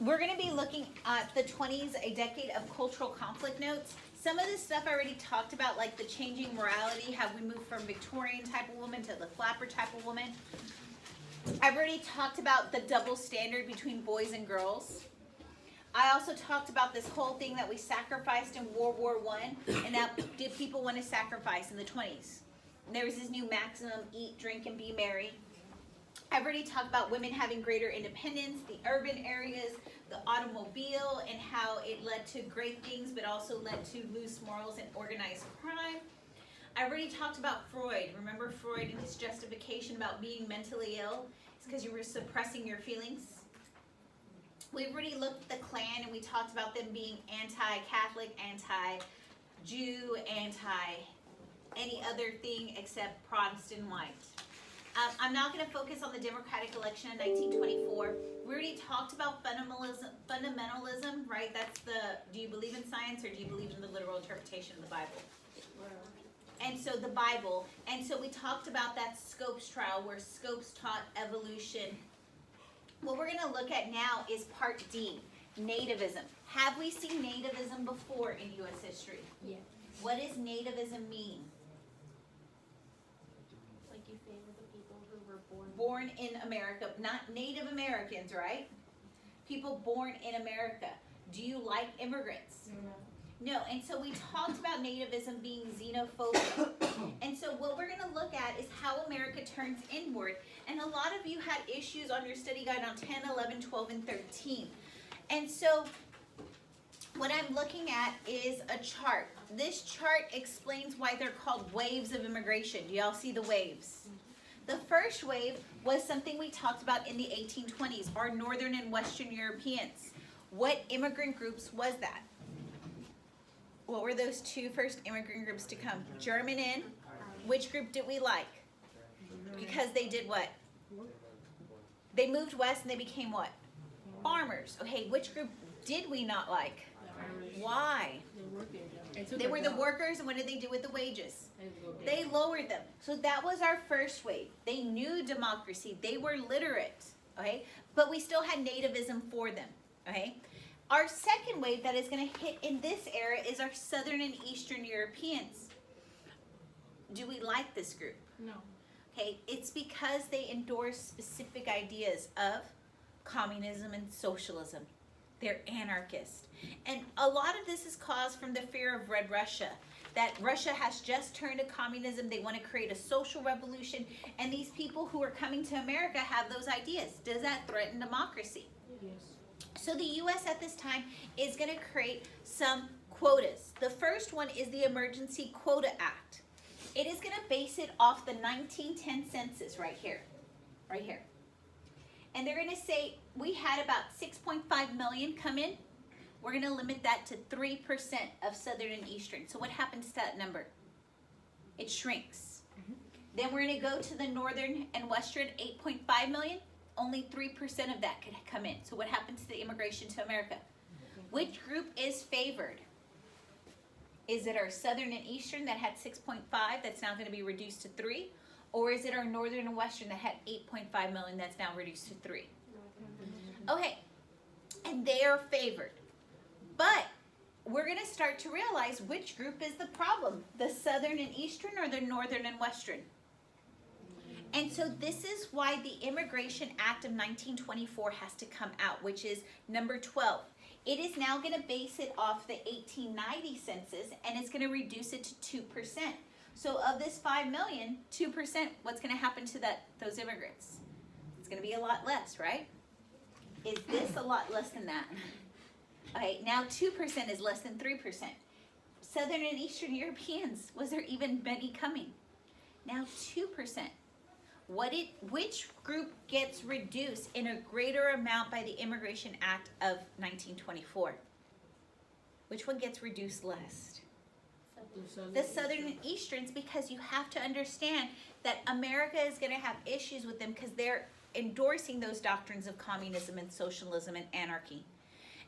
We're going to be looking at the 20s, a decade of cultural conflict notes. Some of this stuff I already talked about, like the changing morality, how we moved from Victorian type of woman to the flapper type of woman. I've already talked about the double standard between boys and girls. I also talked about this whole thing that we sacrificed in World War I, and now did people want to sacrifice in the 20s? And there was this new maximum, eat, drink, and be merry. I've already talked about women having greater independence, the urban areas, the automobile, and how it led to great things, but also led to loose morals and organized crime. I've already talked about Freud. Remember Freud and his justification about being mentally ill? It's because you were suppressing your feelings. We've already looked at the Klan, and we talked about them being anti-Catholic, anti-Jew, anti-any other thing except Protestant white. I'm not going to focus on the Democratic election in 1924. We already talked about fundamentalism, right? That's do you believe in science or do you believe in the literal interpretation of the Bible? And so the Bible. And so we talked about that Scopes trial where Scopes taught evolution. What we're going to look at now is part D, nativism. Have we seen nativism before in U.S. history? Yeah. What does nativism mean? Like you favor the people who were Born in America, not Native Americans, right? People born in America. Do you like immigrants? No, and so we talked about nativism being xenophobic. And so what we're going to look at is how America turns inward. And a lot of you had issues on your study guide on 10, 11, 12, and 13. And so what I'm looking at is a chart. This chart explains why they're called waves of immigration. Do y'all see the waves? The first wave was something we talked about in the 1820s, our Northern and Western Europeans. What immigrant groups was that? What were those two first immigrant groups to come? German in. Which group did we like? Because they did what? They moved west and they became what? Farmers. Okay, which group did we not like? Why? They were the workers, and what did they do with the wages? They lowered them. So that was our first wave. They knew democracy. They were literate, okay? But we still had nativism for them, okay? Our second wave that is going to hit in this era is our Southern and Eastern Europeans. Do we like this group? No. Okay, it's because they endorse specific ideas of communism and socialism. They're anarchist. And a lot of this is caused from the fear of Red Russia, that Russia has just turned to communism. They want to create a social revolution, and these people who are coming to America have those ideas. Does that threaten democracy? Yes. So the U.S. at this time is going to create some quotas. The first one is the Emergency Quota Act. It is going to base it off the 1910 census right here. Right here. And they're going to say we had about 6.5 million come in. We're going to limit that to 3% of Southern and Eastern. So what happens to that number? It shrinks. Then we're going to go to the Northern and Western, 8.5 million. Only 3% of that could come in. So what happens to the immigration to America? Which group is favored? Is it our Southern and Eastern that had 6.5 that's now going to be reduced to 3? Or is it our Northern and Western that had 8.5 million that's now reduced to 3? Okay, and they are favored. But we're going to start to realize which group is the problem, the Southern and Eastern or the Northern and Western. And so this is why the Immigration Act of 1924 has to come out, which is number 12. It is now going to base it off the 1890 census, and it's going to reduce it to 2%. So of this 5 million, 2%, what's going to happen to those immigrants? It's going to be a lot less, right? Is this a lot less than that? Okay, now 2% is less than 3%. Southern and Eastern Europeans, was there even many coming? Now 2%. Which group gets reduced in a greater amount by the Immigration Act of 1924? Which one gets reduced less? The Southern and Easterns, because you have to understand that America is going to have issues with them because they're endorsing those doctrines of communism and socialism and anarchy.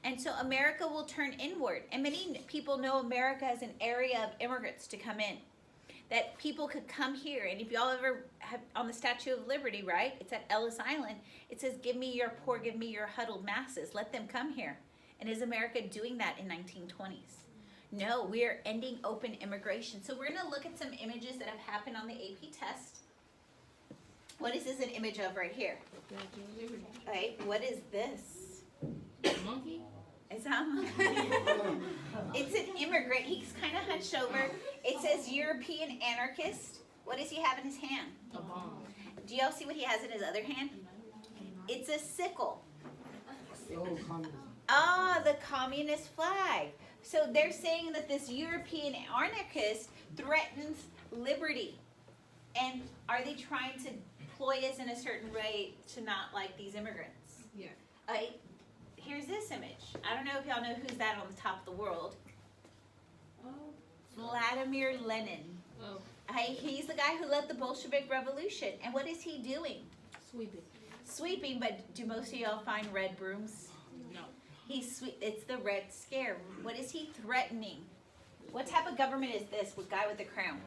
And so America will turn inward. And many people know America as an area of immigrants to come in. that people could come here. And if y'all ever have on the Statue of Liberty, right? It's at Ellis Island. It says, "Give me your poor, give me your huddled masses. Let them come here." And is America doing that in 1920s? No, we are ending open immigration. So we're going to look at some images that have happened on the AP test. What is this an image of right here? Okay, what is this? Monkey? Is that a monkey? It's an immigrant. He's kind of hunched over. It says European anarchist. What does he have in his hand? A bomb. Do y'all see what he has in his other hand? It's a sickle. Ah, the communist flag. So they're saying that this European anarchist threatens liberty. And are they trying to ploy us in a certain way to not like these immigrants? Yeah. Here's this image. I don't know if y'all know who's that on the top of the world. Oh. Vladimir Lenin. Oh. He's the guy who led the Bolshevik Revolution. And what is he doing? Sweeping. Sweeping, but do most of y'all find red brooms? No. It's the Red Scare. What is he threatening? What type of government is this? With guy with the crown?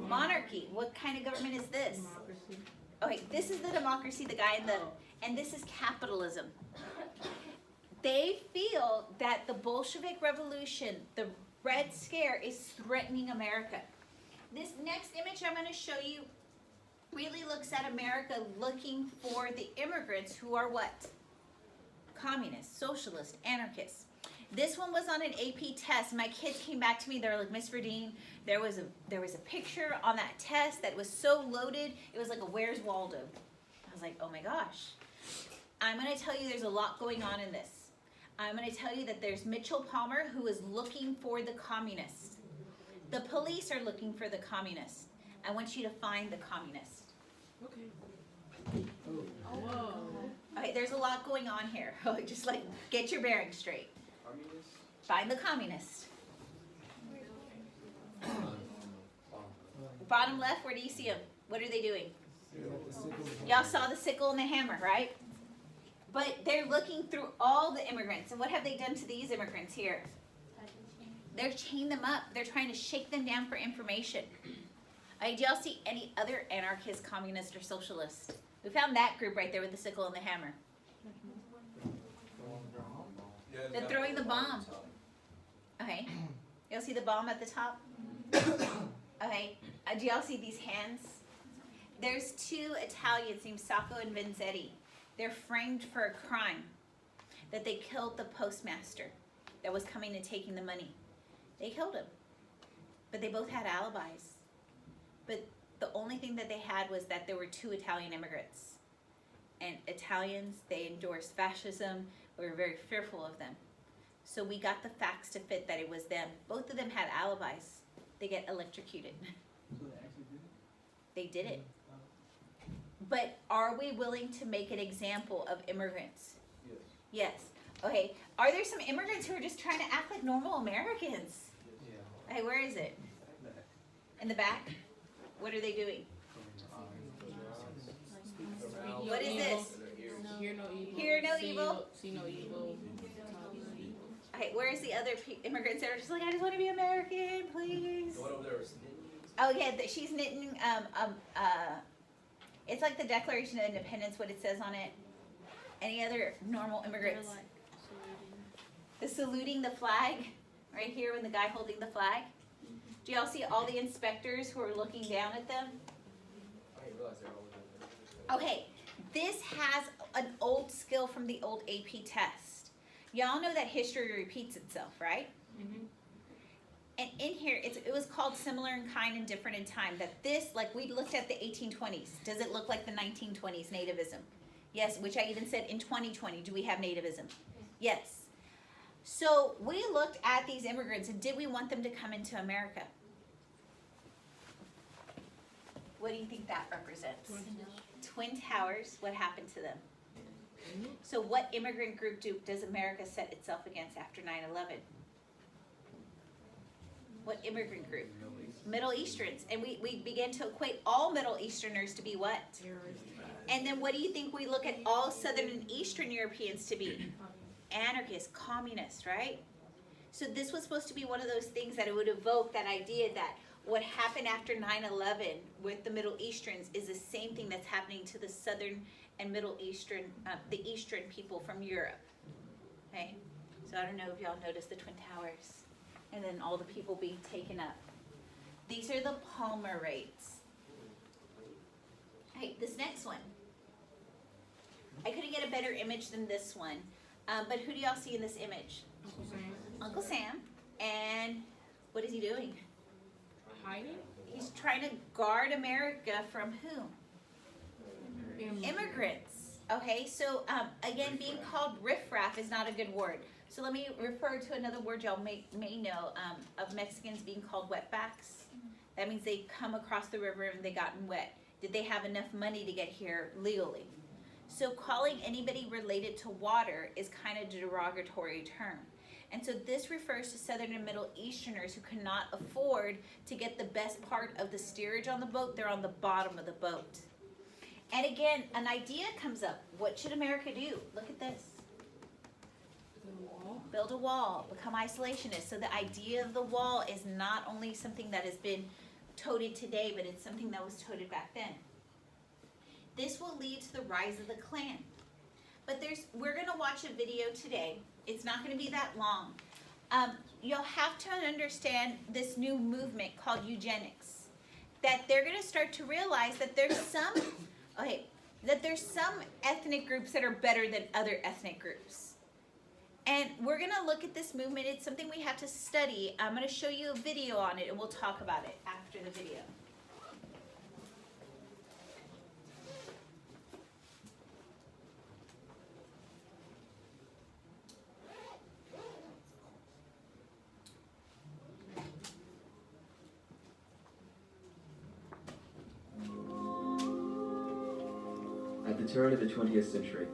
Monarchy. What kind of government is this? Democracy. Okay, this is the democracy, the guy in the, and this is capitalism. They feel that the Bolshevik Revolution, the Red Scare, is threatening America. This next image I'm going to show you really looks at America looking for the immigrants who are what? Communists, socialists, anarchists. This one was on an AP test. My kids came back to me. They were like, "Miss Verdeen, there was a picture on that test that was so loaded. It was like a Where's Waldo." I was like, "Oh my gosh." I'm going to tell you there's a lot going on in this. I'm going to tell you that there's Mitchell Palmer who is looking for the communists. The police are looking for the communists. I want you to find the communist. Okay. Whoa. Okay, there's a lot going on here. Just like get your bearings straight. Find the communist. Bottom left, where do you see them? What are they doing? Y'all saw the sickle and the hammer, right? But they're looking through all the immigrants. And what have they done to these immigrants here? They're chained them up. They're trying to shake them down for information. Do y'all see any other anarchist, communist, or socialist? We found that group right there with the sickle and the hammer. They're throwing the bomb. Okay. Y'all see the bomb at the top? Okay. Do y'all see these hands? There's two Italians named Sacco and Vanzetti. They're framed for a crime that they killed the postmaster that was coming and taking the money. They killed him. But they both had alibis. But the only thing that they had was that there were two Italian immigrants. And Italians, they endorsed fascism. We were very fearful of them. So we got the facts to fit that it was them. Both of them had alibis. They get electrocuted. So they actually did it? They did it. But are we willing to make an example of immigrants? Yes. Yes. Okay. Are there some immigrants who are just trying to act like normal Americans? Yeah. Hey, where is it? In the back? What are they doing? What is this? Hear no evil. Hear no see evil. See no evil. Okay, where's the other immigrants that are just like, I just want to be American, please? The one over there was Oh yeah, she's knitting. It's like the Declaration of Independence, what it says on it. Any other normal immigrants? The saluting the flag, right here, when the guy holding the flag. Do y'all see all the inspectors who are looking down at them? I didn't realize they were all over there. Okay, this has an old skill from the old AP test. Y'all know that history repeats itself, right? Mm-hmm. And in here, it was called similar in kind and different in time. That this, like we looked at the 1820s. Does it look like the 1920s, nativism? Yes, which I even said in 2020, do we have nativism? Yes. So we looked at these immigrants and did we want them to come into America? What do you think that represents? Twin Towers, what happened to them? So what immigrant group does America set itself against after 9/11? What immigrant group? Middle Easterns. And we began to equate all Middle Easterners to be what? And then what do you think we look at all Southern and Eastern Europeans to be? Anarchists, communists, right? So this was supposed to be one of those things that it would evoke that idea that what happened after 9/11 with the Middle Easterns is the same thing that's happening to the Southern and Middle Eastern, the Eastern people from Europe. Okay, so I don't know if y'all noticed the Twin Towers, and then all the people being taken up. These are the Palmer rates. Hey, this next one. I couldn't get a better image than this one, but who do y'all see in this image? Uncle Sam. Uncle Sam, and what is he doing? Hiding? He's trying to guard America from whom? Immigrants. Okay, so again, being called riffraff is not a good word. So let me refer to another word y'all may know of Mexicans being called wetbacks. That means they come across the river and they gotten wet. Did they have enough money to get here legally? So calling anybody related to water is kind of a derogatory term. And so this refers to Southern and Middle Easterners who cannot afford to get the best part of the steerage on the boat. They're on the bottom of the boat. And again, an idea comes up. What should America do? Look at this. Build a wall, become isolationist. So the idea of the wall is not only something that has been touted today, but it's something that was touted back then. This will lead to the rise of the Klan. But we're gonna watch a video today. It's not gonna be that long. You'll have to understand this new movement called eugenics. That they're gonna start to realize that there's some ethnic groups that are better than other ethnic groups. And we're gonna look at this movement. It's something we have to study. I'm gonna show you a video on it and we'll talk about it after the video. At the turn of the 20th century,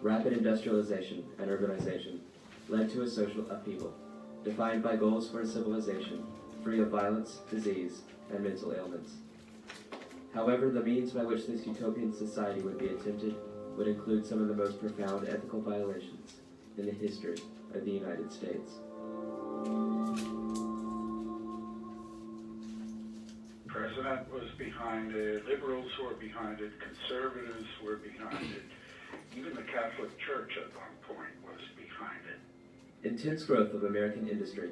rapid industrialization and urbanization led to a social upheaval, defined by goals for a civilization free of violence, disease, and mental ailments. However, the means by which this utopian society would be attempted would include some of the most profound ethical violations in the history of the United States. The president was behind it, liberals were behind it, conservatives were behind it. Even the Catholic Church at one point was behind it. Intense growth of American industry,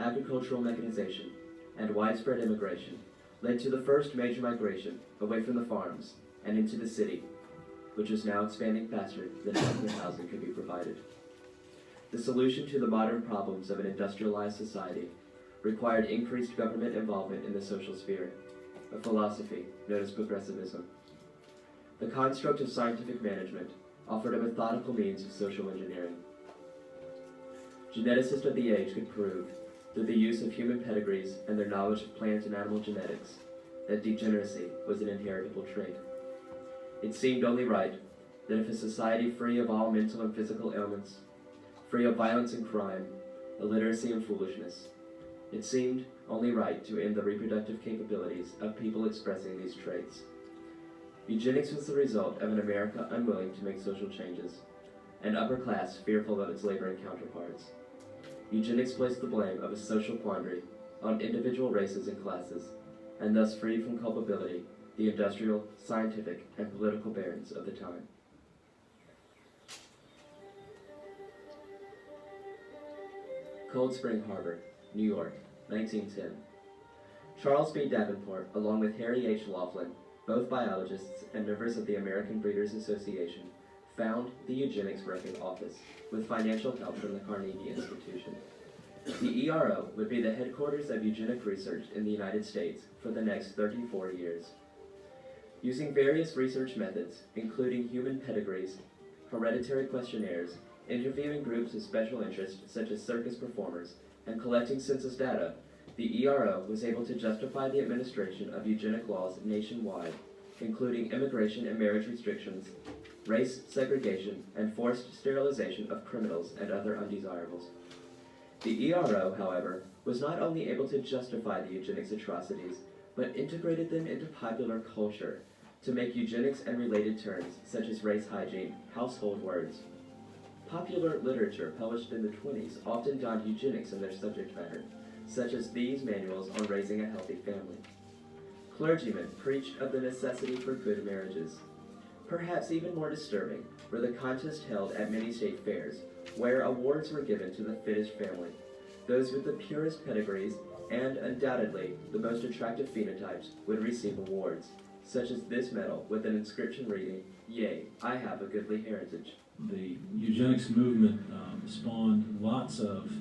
agricultural mechanization, and widespread immigration led to the first major migration away from the farms and into the city, which is now expanding faster than adequate housing could be provided. The solution to the modern problems of an industrialized society required increased government involvement in the social sphere, a philosophy known as progressivism. The construct of scientific management offered a methodical means of social engineering. Geneticists of the age could prove, through the use of human pedigrees and their knowledge of plant and animal genetics, that degeneracy was an inheritable trait. It seemed only right that if a society free of all mental and physical ailments, free of violence and crime, illiteracy and foolishness, it seemed only right to end the reproductive capabilities of people expressing these traits. Eugenics was the result of an America unwilling to make social changes, an upper class fearful of its laboring counterparts. Eugenics placed the blame of a social quandary on individual races and classes, and thus freed from culpability the industrial, scientific, and political barons of the time. Cold Spring Harbor, New York, 1910. Charles B. Davenport, along with Harry H. Laughlin, both biologists and members of the American Breeders' Association, found the Eugenics Record Office with financial help from the Carnegie Institution. The ERO would be the headquarters of eugenic research in the United States for the next 34 years. Using various research methods, including human pedigrees, hereditary questionnaires, interviewing groups of special interest such as circus performers, and collecting census data, the ERO was able to justify the administration of eugenic laws nationwide, including immigration and marriage restrictions, race segregation, and forced sterilization of criminals and other undesirables. The ERO, however, was not only able to justify the eugenics atrocities, but integrated them into popular culture to make eugenics and related terms, such as race hygiene, household words. Popular literature published in the 20s often donned eugenics in their subject matter, such as these manuals on raising a healthy family. Clergymen preached of the necessity for good marriages. Perhaps even more disturbing were the contests held at many state fairs, where awards were given to the fittest family, those with the purest pedigrees, and undoubtedly the most attractive phenotypes would receive awards, such as this medal with an inscription reading, "Yea, I have a goodly heritage." The eugenics movement spawned lots of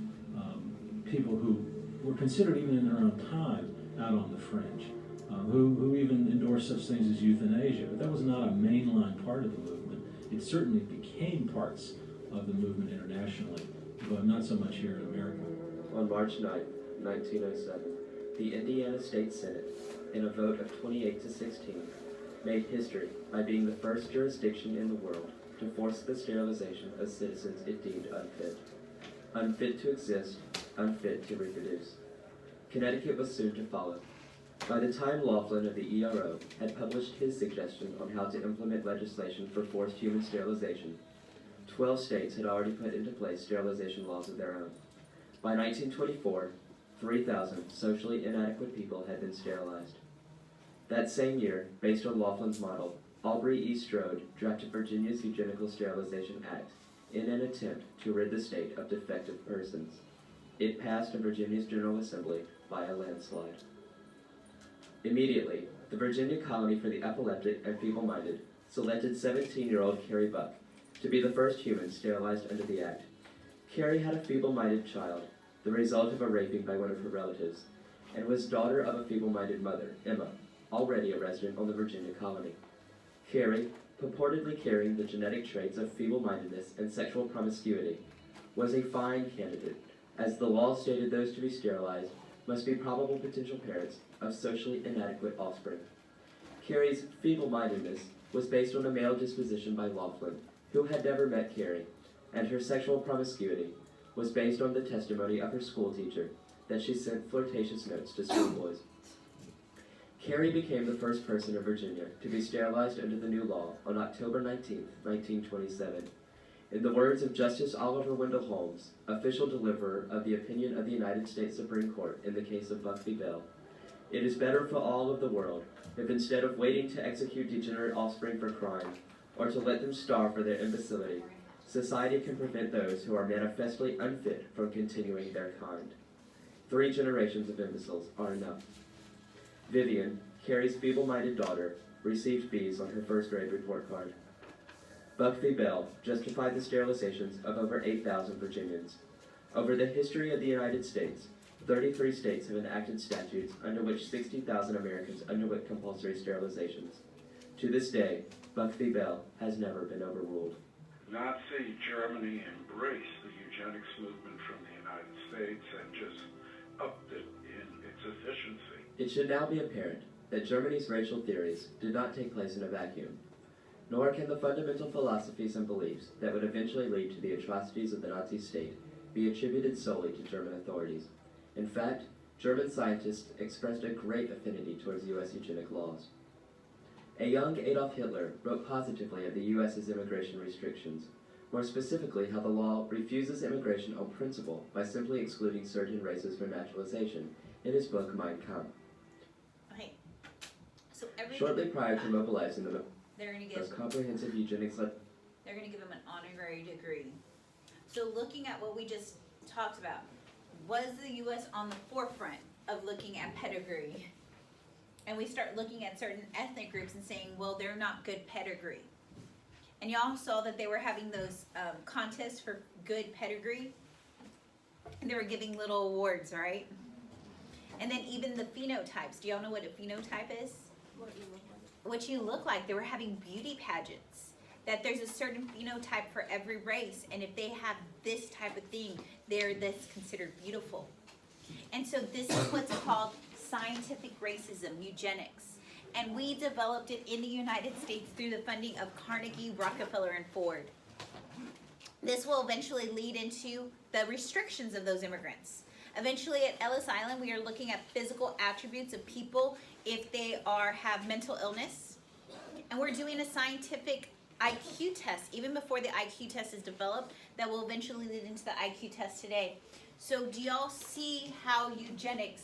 people who were considered, even in their own time, out on the fringe, who even endorsed such things as euthanasia. But that was not a mainline part of the movement. It certainly became parts of the movement internationally, but not so much here in America. On March 9, 1907, the Indiana State Senate, in a vote of 28 to 16, made history by being the first jurisdiction in the world to force the sterilization of citizens it deemed unfit. Unfit to exist, unfit to reproduce. Connecticut was soon to follow. By the time Laughlin of the ERO had published his suggestion on how to implement legislation for forced human sterilization, 12 states had already put into place sterilization laws of their own. By 1924, 3,000 socially inadequate people had been sterilized. That same year, based on Laughlin's model, Aubrey E. Strode drafted Virginia's Eugenical Sterilization Act in an attempt to rid the state of defective persons. It passed in Virginia's General Assembly by a landslide. Immediately, the Virginia Colony for the Epileptic and Feeble-Minded selected 17-year-old Carrie Buck to be the first human sterilized under the act. Carrie had a feeble-minded child, the result of a raping by one of her relatives, and was daughter of a feeble-minded mother, Emma, already a resident on the Virginia colony. Carrie, purportedly carrying the genetic traits of feeble-mindedness and sexual promiscuity, was a fine candidate, as the law stated those to be sterilized must be probable potential parents of socially inadequate offspring. Carrie's feeble-mindedness was based on a male disposition by Laughlin, who had never met Carrie, and her sexual promiscuity was based on the testimony of her schoolteacher that she sent flirtatious notes to schoolboys. Carrie became the first person in Virginia to be sterilized under the new law on October 19, 1927. In the words of Justice Oliver Wendell Holmes, official deliverer of the opinion of the United States Supreme Court in the case of Buck v. Bell, "It is better for all of the world if instead of waiting to execute degenerate offspring for crime, or to let them starve for their imbecility, society can prevent those who are manifestly unfit from continuing their kind. 3 generations of imbeciles are enough." Vivian, Carrie's feeble-minded daughter, received B's on her first grade report card. Buck v. Bell justified the sterilizations of over 8,000 Virginians. Over the history of the United States, 33 states have enacted statutes under which 60,000 Americans underwent compulsory sterilizations. To this day, Buck v. Bell has never been overruled. Nazi Germany embraced the eugenics movement from the United States and just upped it in its efficiency. It should now be apparent that Germany's racial theories did not take place in a vacuum, nor can the fundamental philosophies and beliefs that would eventually lead to the atrocities of the Nazi state be attributed solely to German authorities. In fact, German scientists expressed a great affinity towards U.S. eugenic laws. A young Adolf Hitler wrote positively of the U.S.'s immigration restrictions, more specifically how the law refuses immigration on principle by simply excluding certain races from naturalization, in his book Mein Kampf. Okay. So everything. Shortly prior to mobilizing the They're gonna give. most comprehensive eugenics They're gonna give him an honorary degree. So looking at what we just talked about, was the U.S. on the forefront of looking at pedigree? And we start looking at certain ethnic groups and saying, well, they're not good pedigree. And y'all saw that they were having those contests for good pedigree. And they were giving little awards, right? And then even the phenotypes. Do y'all know what a phenotype is? What you look like. What you look like. They were having beauty pageants. That there's a certain phenotype for every race. And if they have this type of thing, they're this considered beautiful. And so this is what's called scientific racism, eugenics. And we developed it in the United States through the funding of Carnegie, Rockefeller, and Ford. This will eventually lead into the restrictions of those immigrants. Eventually at Ellis Island, we are looking at physical attributes of people if they have mental illness. And we're doing a scientific IQ test, even before the IQ test is developed, that will eventually lead into the IQ test today. So do y'all see how eugenics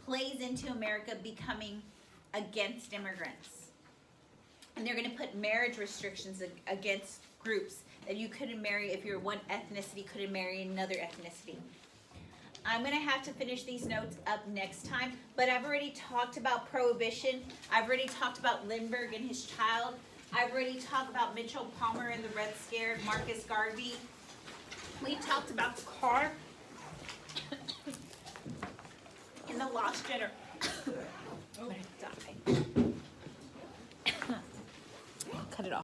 plays into America becoming against immigrants? And they're going to put marriage restrictions against groups that you couldn't marry if you're one ethnicity, couldn't marry another ethnicity. I'm going to have to finish these notes up next time, but I've already talked about prohibition. I've already talked about Lindbergh and his child. I've already talked about Mitchell Palmer and the Red Scare, Marcus Garvey. We talked about the car in the Lost Generation. I'm gonna die.